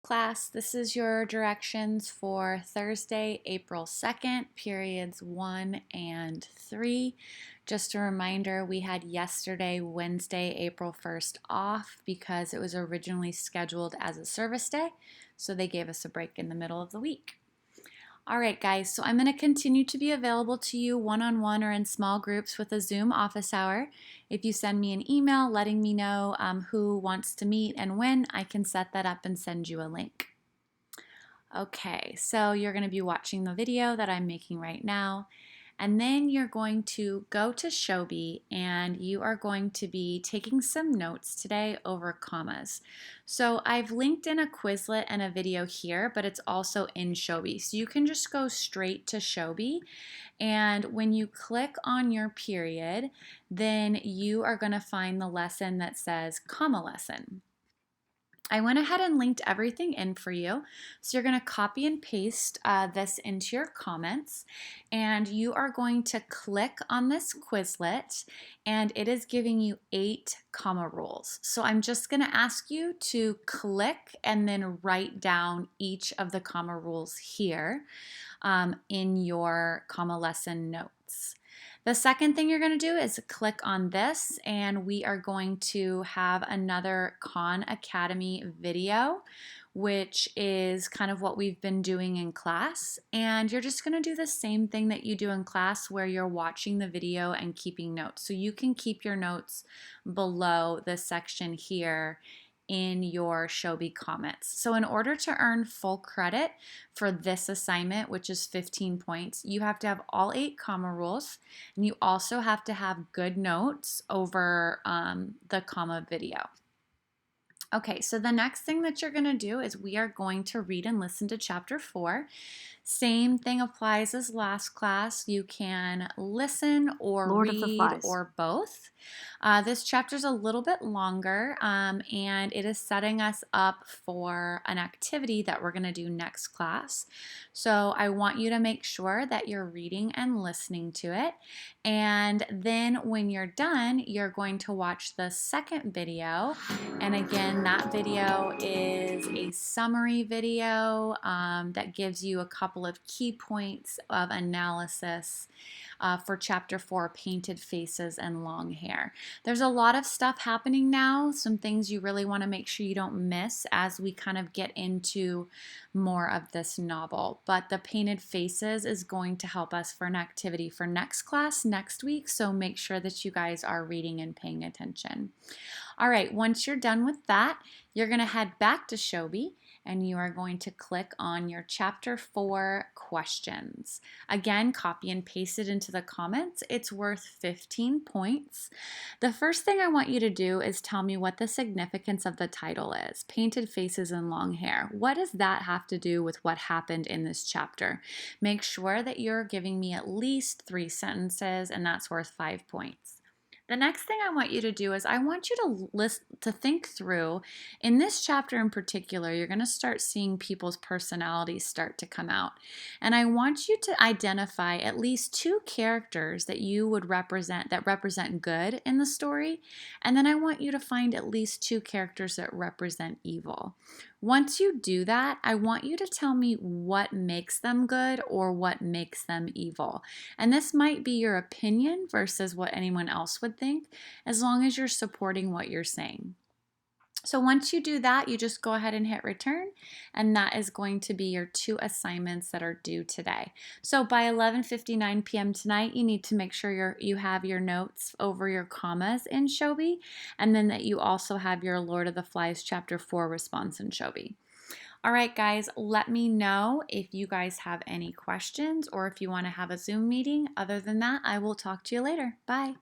Class, this is your directions for Thursday, April 2nd, periods 1 and 3. Just a reminder, we had yesterday, Wednesday, April 1st off because it was originally scheduled as a service day, so they gave us a break in the middle of the week. All right, guys, so I'm going to continue to be available to you one-on-one or in small groups with a Zoom office hour. If you send me an email letting me know who wants to meet and when, I can set that up and send you a link. Okay, so you're going to be watching the video that I'm making right now. And then you're going to go to Shobi and you are going to be taking some notes today over commas. So I've linked in a Quizlet and a video here, but it's also in Shobi. So you can just go straight to Shobi. And when you click on your period, then you are going to find the lesson that says comma lesson. I went ahead and linked everything in for you. So you're going to copy and paste this into your comments, and you are going to click on this Quizlet, and it is giving you 8 comma rules. So I'm just going to ask you to click and then write down each of the comma rules here in your comma lesson notes. The second thing you're going to do is click on this, and we are going to have another Khan Academy video, which is kind of what we've been doing in class. And you're just going to do the same thing that you do in class where you're watching the video and keeping notes. So you can keep your notes below the section here in your Shobi comments. So in order to earn full credit for this assignment, which is 15 points, you have to have all 8 comma rules, and you also have to have good notes over the comma video. Okay, so the next thing that you're going to do is we are going to read and listen to chapter 4. Same thing applies as last class. You can listen or Lord of the read Flies. or both. This chapter is a little bit longer, and it is setting us up for an activity that we're going to do next class. So I want you to make sure that you're reading and listening to it. And then when you're done, you're going to watch the second video. And again, that video is a summary video that gives you a couple of key points of analysis for chapter 4, painted faces and long hair. There's a lot of stuff happening now, some things you really want to make sure you don't miss as we kind of get into more of this novel. But the painted faces is going to help us for an activity for next class next week, so make sure that you guys are reading and paying attention. All right, once you're done with that, you're going to head back to Shobi and you are going to click on your chapter 4 questions. Again, copy and paste it into the comments. It's worth 15 points. The first thing I want you to do is tell me what the significance of the title is, Painted Faces and Long Hair. What does that have to do with what happened in this chapter? Make sure that you're giving me at least 3 sentences, and that's worth 5 points. The next thing I want you to do is I want you to think through, in this chapter in particular, you're going to start seeing people's personalities start to come out. And I want you to identify at least 2 characters that you would represent, that represent good in the story. And then I want you to find at least 2 characters that represent evil. Once you do that, I want you to tell me what makes them good or what makes them evil. And this might be your opinion versus what anyone else would think, as long as you're supporting what you're saying. So once you do that, you just go ahead and hit return, and that is going to be your 2 assignments that are due today. So by 11:59 p.m. tonight, you need to make sure you have your notes over your commas in Shobi, and then that you also have your Lord of the Flies chapter 4 response in Shobi. All right, guys, let me know if you guys have any questions or if you want to have a Zoom meeting. Other than that, I will talk to you later. Bye.